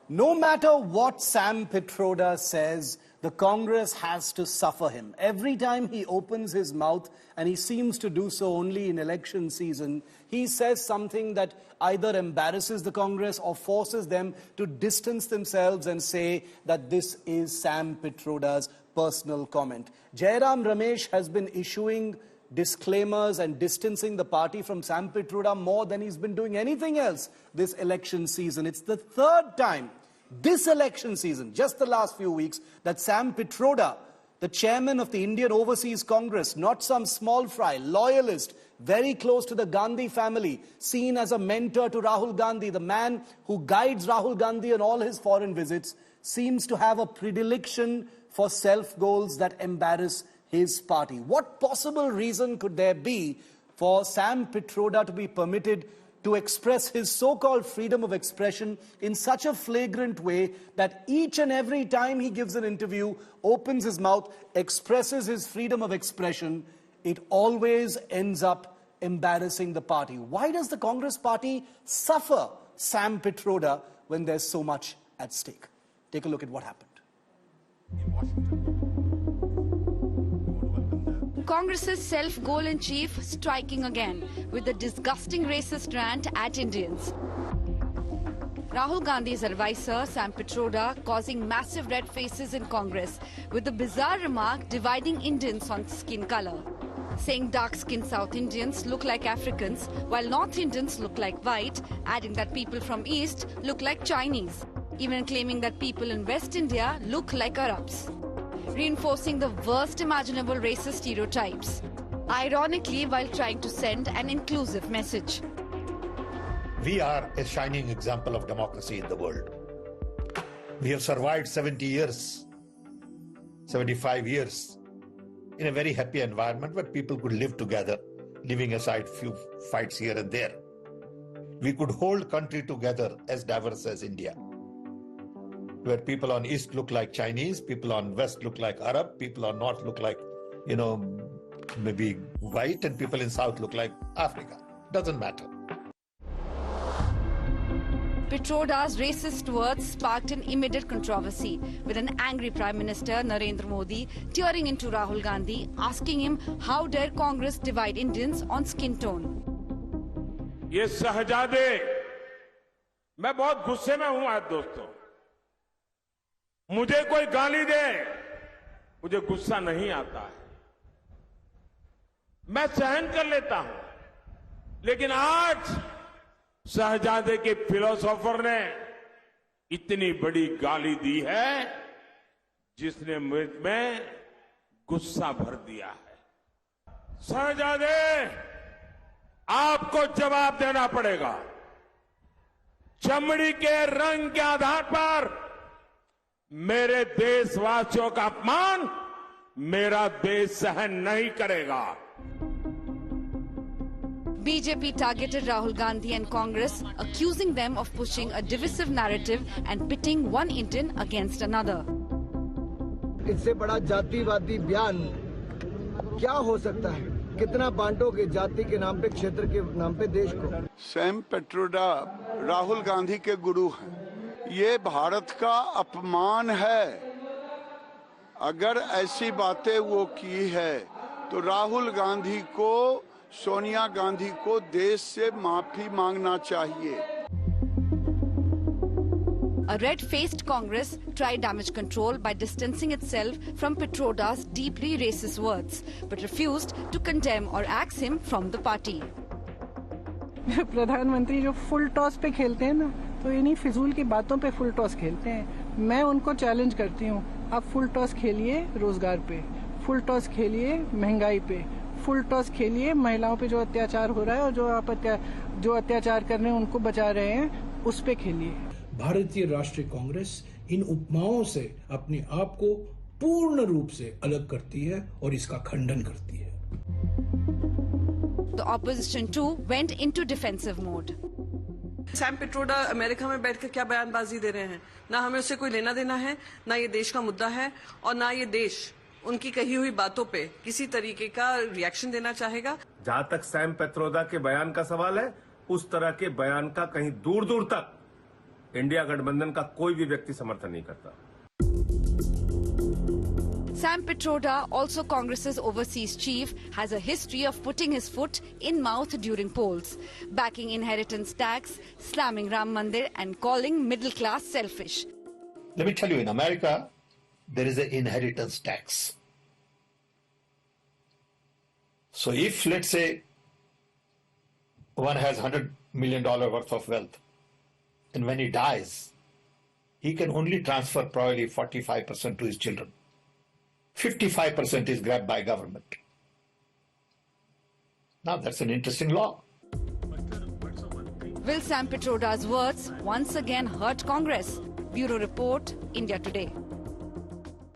No matter what Sam Pitroda says, the Congress has to suffer him. Every time he opens his mouth, and he seems to do so only in election season, he says something that either embarrasses the Congress or forces them to distance themselves and say that this is Sam Pitroda's personal comment. Jairam Ramesh has been issuing disclaimers and distancing the party from Sam Pitroda more than he's been doing anything else this election season. It's the third time this election season, just the last few weeks, that Sam Pitroda, the chairman of the Indian Overseas Congress, not some small fry, loyalist, very close to the Gandhi family, seen as a mentor to Rahul Gandhi, the man who guides Rahul Gandhi on all his foreign visits, seems to have a predilection for self-goals that embarrass his party. What possible reason could there be for Sam Pitroda to be permitted to express his so-called freedom of expression in such a flagrant way that each and every time he gives an interview, opens his mouth, expresses his freedom of expression, it always ends up embarrassing the party? Why does the Congress party suffer Sam Pitroda when there's so much at stake? Take a look at what happened. In Washington. Congress's self-goal-in-chief striking again with the disgusting racist rant at Indians. Rahul Gandhi's advisor, Sam Pitroda, causing massive red faces in Congress with the bizarre remark dividing Indians on skin color, saying dark-skinned South Indians look like Africans while North Indians look like white, adding that people from East look like Chinese, even claiming that people in West India look like Arabs, reinforcing the worst imaginable racist stereotypes, ironically while trying to send an inclusive message. We are a shining example of democracy in the world. We have survived 70 years, 75 years in a very happy environment where people could live together, leaving aside few fights here and there. We could hold country together as diverse as India, where people on East look like Chinese, people on West look like Arab, people on North look like, maybe white, and people in South look like Africa. Doesn't matter. Pitroda's racist words sparked an immediate controversy, with an angry Prime Minister Narendra Modi tearing into Rahul Gandhi, asking him how dare Congress divide Indians on skin tone. ये शहजादे, मैं बहुत गुस्से में हूं आज दोस्तों। मुझे कोई गाली दे, मुझे गुस्सा नहीं आता है, मैं सहन कर लेता हूं, लेकिन आज शहजादे के फिलोसोफर ने इतनी बड़ी गाली दी है जिसने मुझ में गुस्सा भर दिया है। शहजादे, आपको जवाब देना पड़ेगा। चमड़ी के रंग के आधार पर मेरे देशवासियों का अपमान मेरा देश सहन नहीं करेगा। BJP targeted Rahul Gandhi and Congress, accusing them of pushing a divisive narrative and pitting one Indian against another. इससे बड़ा जातिवादी बयान क्या हो सकता है? कितना बांटोगे जाति के नाम पे, क्षेत्र के नाम पे देश को? सैम पिट्रोडा राहुल गांधी के गुरु हैं। ये भारत का अपमान है। अगर ऐसी बातें वो की है तो राहुल गांधी को, सोनिया गांधी को देश से माफी मांगना चाहिए। A red-faced Congress tried damage control by distancing itself from Pitroda's deeply racist words, but refused to condemn or axe him from the party. प्रधानमंत्री जो फुल टॉस पे खेलते हैं ना, तो इन्हीं फिजूल की बातों पे फुल टॉस खेलते हैं। मैं उनको चैलेंज करती हूँ, आप फुल टॉस खेलिए रोजगार पे, फुल टॉस खेलिए महंगाई पे, फुल टॉस खेलिए महिलाओं पे जो अत्याचार हो रहा है और जो अत्याचार कर रहे हैं उनको बचा रहे हैं, उस पे खेलिए। भारतीय राष्ट्रीय कांग्रेस इन उपमाओं से अपने आप को पूर्ण रूप से अलग करती है और इसका खंडन करती है। The opposition too went into defensive mode. Sam Pitroda America में बैठकर क्या बयानबाजी दे रहे हैं? ना हमें उससे कोई लेना देना है, ना ये देश का मुद्दा है, और ना ये देश उनकी कही हुई बातों पे किसी तरीके का रिएक्शन देना चाहेगा। जहां तक सैम पिट्रोडा के बयान का सवाल है, उस तरह के बयान का कहीं दूर दूर तक इंडिया गठबंधन का कोई भी व्यक्ति समर्थन नहीं करता। Sam Pitroda, also Congress's overseas chief, has a history of putting his foot in mouth during polls, backing inheritance tax, slamming Ram Mandir and calling middle class selfish. Let me tell you, in America, there is an inheritance tax. So if, let's say, one has $100 million worth of wealth, and when he dies, he can only transfer probably 45% to his children. 55% is grabbed by government. Now that's an interesting law. Will Sam Pitroda's words once again hurt Congress? Bureau Report, India Today.